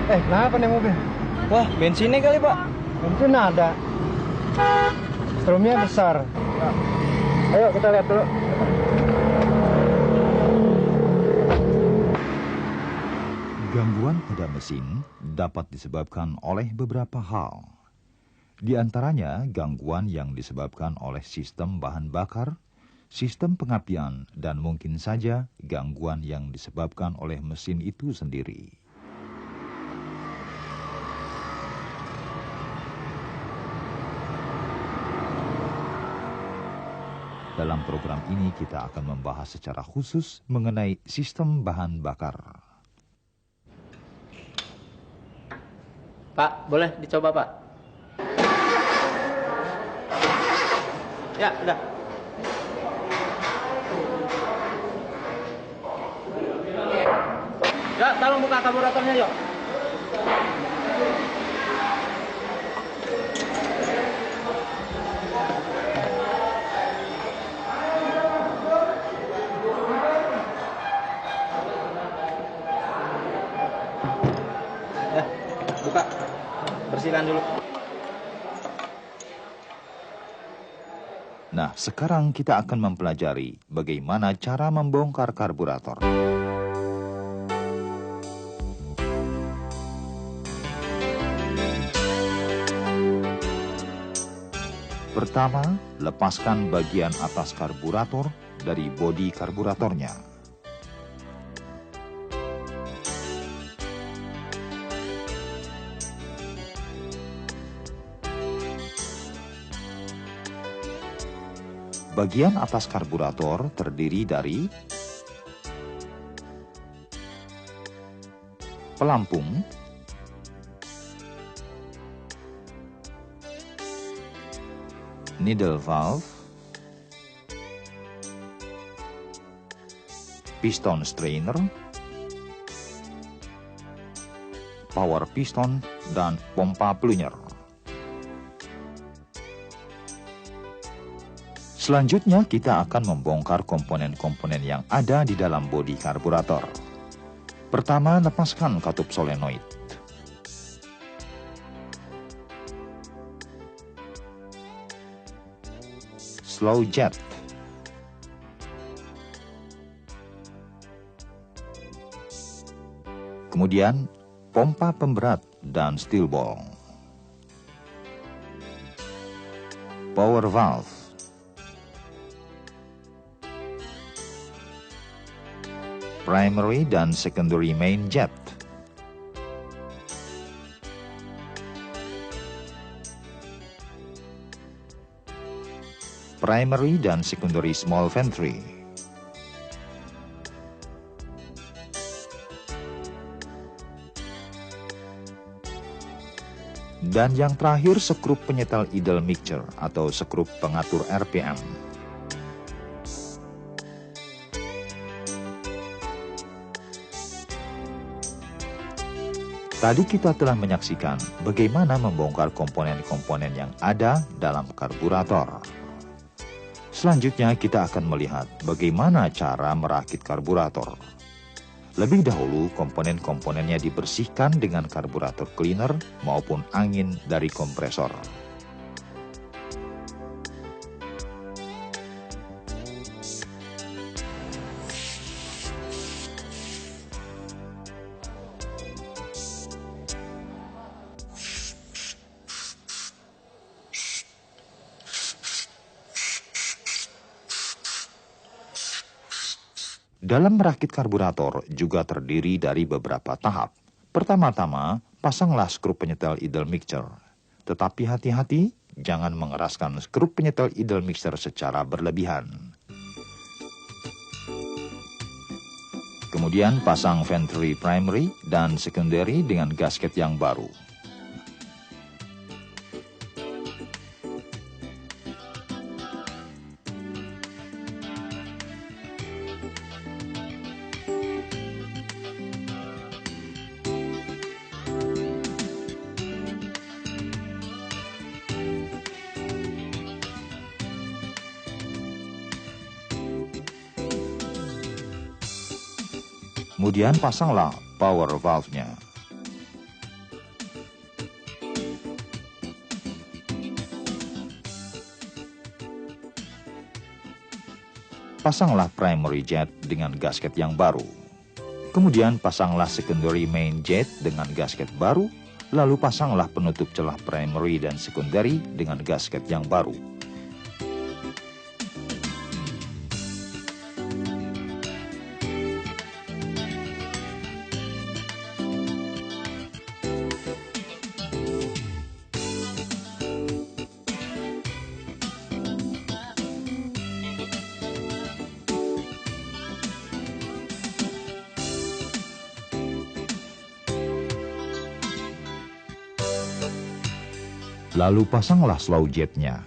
Kenapa nih mobil? Wah, bensinnya kali, Pak. Bensin ada. Strumnya besar. Ayo kita lihat dulu. Gangguan pada mesin dapat disebabkan oleh beberapa hal. Di antaranya gangguan yang disebabkan oleh sistem bahan bakar, sistem pengapian, dan mungkin saja gangguan yang disebabkan oleh mesin itu sendiri. Dalam program ini kita akan membahas secara khusus mengenai sistem bahan bakar. Pak, boleh dicoba, Pak? Ya, udah. Ya, tolong buka karburatornya, yuk. Ya, buka. Bersihkan dulu. Nah, sekarang kita akan mempelajari bagaimana cara membongkar karburator. Pertama, lepaskan bagian atas karburator dari bodi karburatornya. Bagian atas karburator terdiri dari pelampung, needle valve, piston strainer, power piston, dan pompa plunger. Selanjutnya kita akan membongkar komponen-komponen yang ada di dalam bodi karburator. Pertama, lepaskan katup solenoid. Slow jet. Kemudian, pompa pemberat dan steel ball. Power valve. Primary dan secondary main jet. Primary dan secondary small venturi. Dan yang terakhir, skrup penyetel idle mixture atau skrup pengatur RPM. Tadi kita telah menyaksikan bagaimana membongkar komponen-komponen yang ada dalam karburator. Selanjutnya kita akan melihat bagaimana cara merakit karburator. Lebih dahulu komponen-komponennya dibersihkan dengan karburator cleaner maupun angin dari kompresor. Dalam merakit karburator juga terdiri dari beberapa tahap. Pertama-tama, pasanglah skrup penyetel idle mixture. Tetapi hati-hati, jangan mengeraskan skrup penyetel idle mixture secara berlebihan. Kemudian pasang venturi primary dan secondary dengan gasket yang baru. Kemudian pasanglah power valve-nya. pasanglah primary jet dengan gasket yang baru. Kemudian pasanglah secondary main jet dengan gasket baru, lalu pasanglah penutup celah primary dan secondary dengan gasket yang baru. Lalu pasanglah slow jetnya.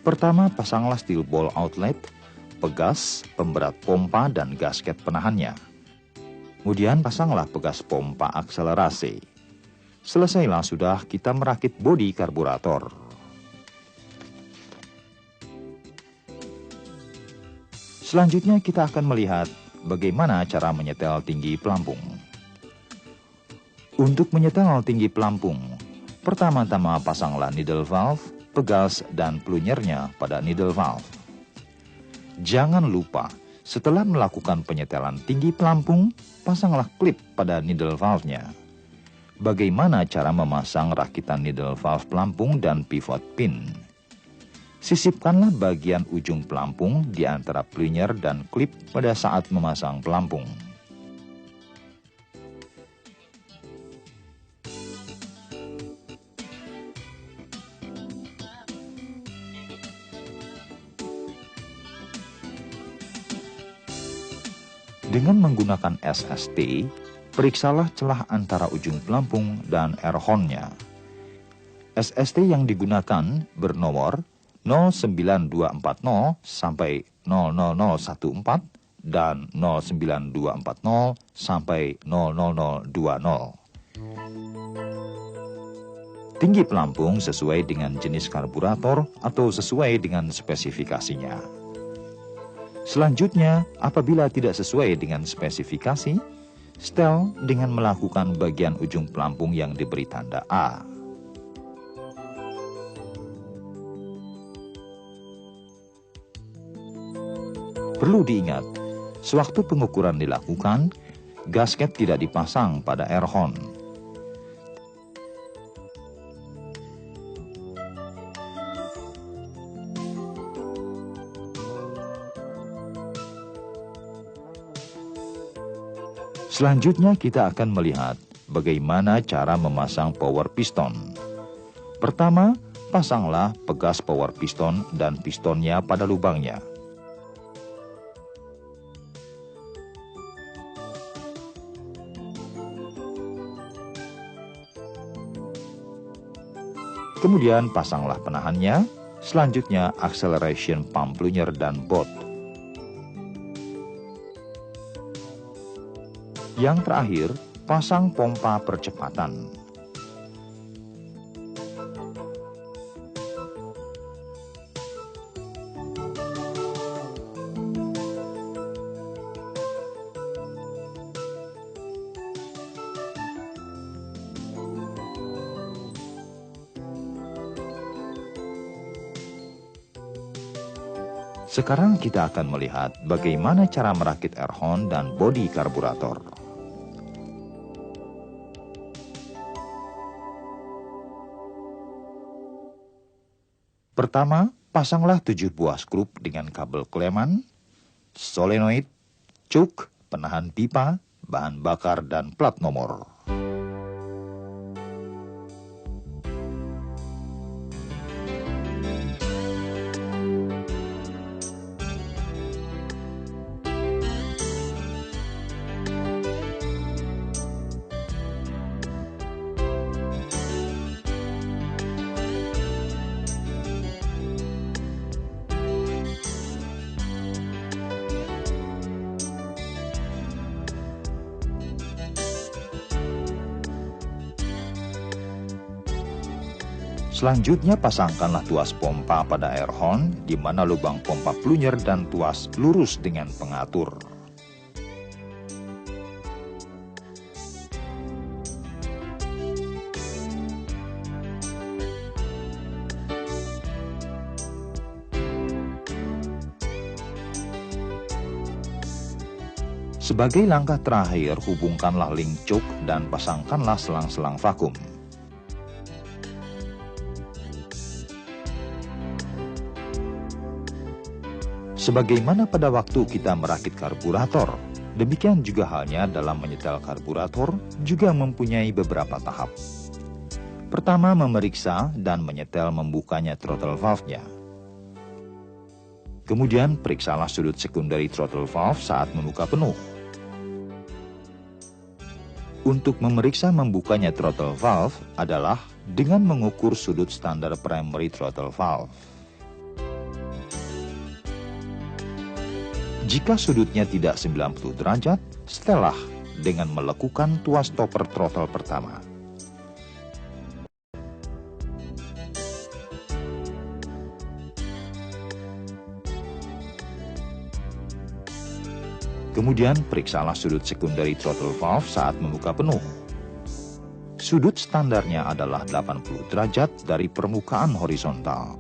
Pertama, pasanglah steel ball outlet, pegas, pemberat pompa, dan gasket penahannya. Kemudian pasanglah pegas pompa akselerasi. Selesailah sudah kita merakit bodi karburator. Selanjutnya kita akan melihat bagaimana cara menyetel tinggi pelampung. Untuk menyetel tinggi pelampung, pertama-tama pasanglah needle valve, pegas, dan plunyernya pada needle valve. Jangan lupa, setelah melakukan penyetelan tinggi pelampung, pasanglah klip pada needle valve-nya. Bagaimana cara memasang rakitan needle valve pelampung dan pivot pin? Sisipkanlah bagian ujung pelampung di antara plunyer dan klip pada saat memasang pelampung. Dengan menggunakan SST, periksalah celah antara ujung pelampung dan air horn-nya. SST yang digunakan bernomor 09240 sampai 00014 dan 09240 sampai 00020. Tinggi pelampung sesuai dengan jenis karburator atau sesuai dengan spesifikasinya. Selanjutnya, apabila tidak sesuai dengan spesifikasi, setel dengan melakukan bagian ujung pelampung yang diberi tanda A. Perlu diingat, sewaktu pengukuran dilakukan, gasket tidak dipasang pada air horn. Selanjutnya kita akan melihat bagaimana cara memasang power piston. Pertama, pasanglah pegas power piston dan pistonnya pada lubangnya. Kemudian pasanglah penahannya, selanjutnya acceleration pump plunyer dan bot. Yang terakhir, pasang pompa percepatan. Sekarang kita akan melihat bagaimana cara merakit air horn dan bodi karburator. Pertama, pasanglah 7 buah skrup dengan kabel kleman, solenoid, cuk, penahan pipa, bahan bakar, dan plat nomor. Selanjutnya pasangkanlah tuas pompa pada air horn di mana lubang pompa plunyer dan tuas lurus dengan pengatur. Sebagai langkah terakhir, hubungkanlah link choke dan pasangkanlah selang-selang vakum. Sebagaimana pada waktu kita merakit karburator, demikian juga halnya dalam menyetel karburator juga mempunyai beberapa tahap. Pertama, memeriksa dan menyetel membukanya throttle valve-nya. Kemudian, periksalah sudut secondary throttle valve saat membuka penuh. Untuk memeriksa membukanya throttle valve adalah dengan mengukur sudut standar primary throttle valve. Jika sudutnya tidak 90 derajat, setelah dengan melekukan tuas stopper throttle pertama. Kemudian periksalah sudut secondary throttle valve saat membuka penuh. Sudut standarnya adalah 80 derajat dari permukaan horizontal.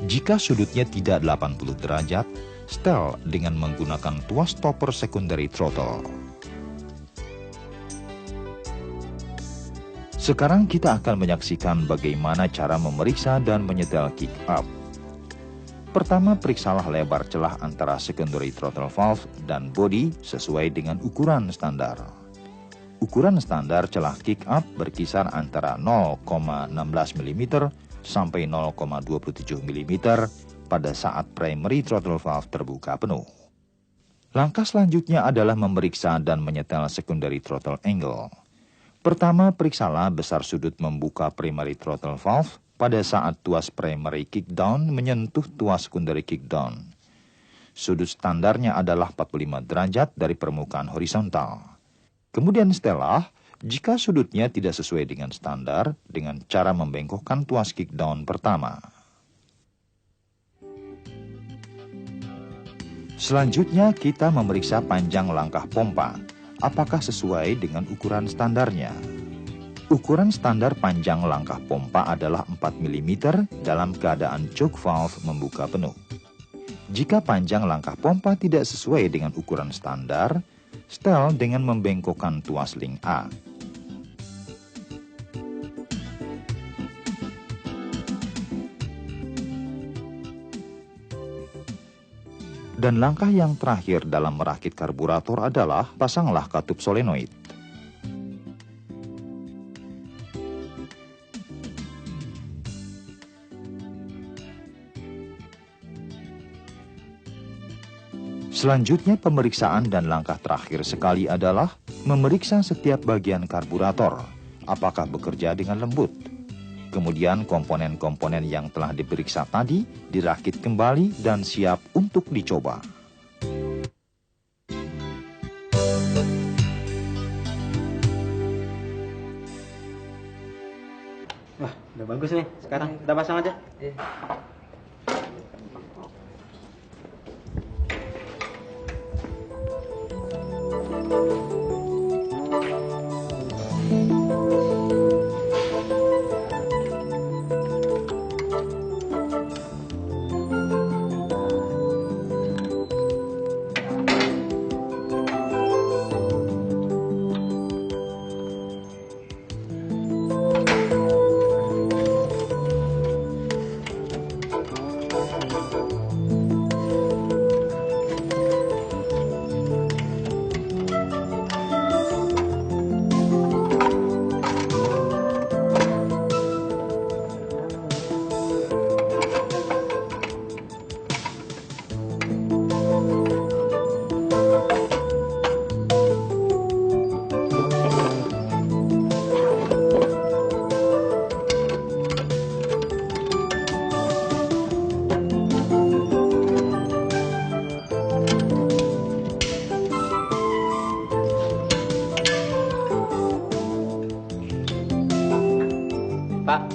Jika sudutnya tidak 80 derajat, setel dengan menggunakan tuas stopper secondary throttle. Sekarang kita akan menyaksikan bagaimana cara memeriksa dan menyetel kick up. Pertama, periksalah lebar celah antara secondary throttle valve dan body sesuai dengan ukuran standar. Ukuran standar celah kick up berkisar antara 0,16 mm sampai 0,27 mm pada saat primary throttle valve terbuka penuh. Langkah selanjutnya adalah memeriksa dan menyetel secondary throttle angle. Pertama, periksalah besar sudut membuka primary throttle valve pada saat tuas primary kickdown menyentuh tuas secondary kickdown. Sudut standarnya adalah 45 derajat dari permukaan horizontal. Kemudian setelah, jika sudutnya tidak sesuai dengan standar, dengan cara membengkokkan tuas kickdown pertama. Selanjutnya kita memeriksa panjang langkah pompa, apakah sesuai dengan ukuran standarnya. Ukuran standar panjang langkah pompa adalah 4 mm dalam keadaan choke valve membuka penuh. Jika panjang langkah pompa tidak sesuai dengan ukuran standar, setel dengan membengkokkan tuas link A. Dan langkah yang terakhir dalam merakit karburator adalah pasanglah katup solenoid. Selanjutnya pemeriksaan dan langkah terakhir sekali adalah memeriksa setiap bagian karburator, apakah bekerja dengan lembut. Kemudian komponen-komponen yang telah diperiksa tadi dirakit kembali dan siap untuk dicoba. Wah, udah bagus nih. Sekarang kita pasang aja.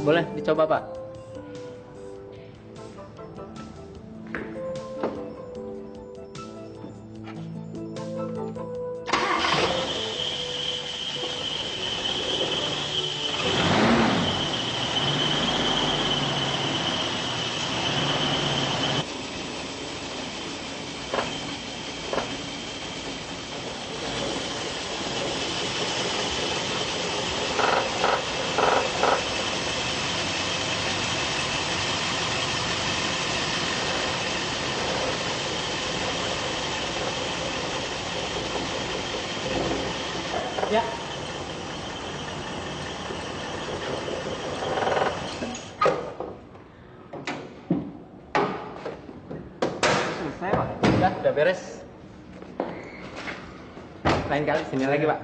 boleh dicoba, Pak. Ya. Selesai, Pak. Udah beres. Lain kali sini lagi, Pak.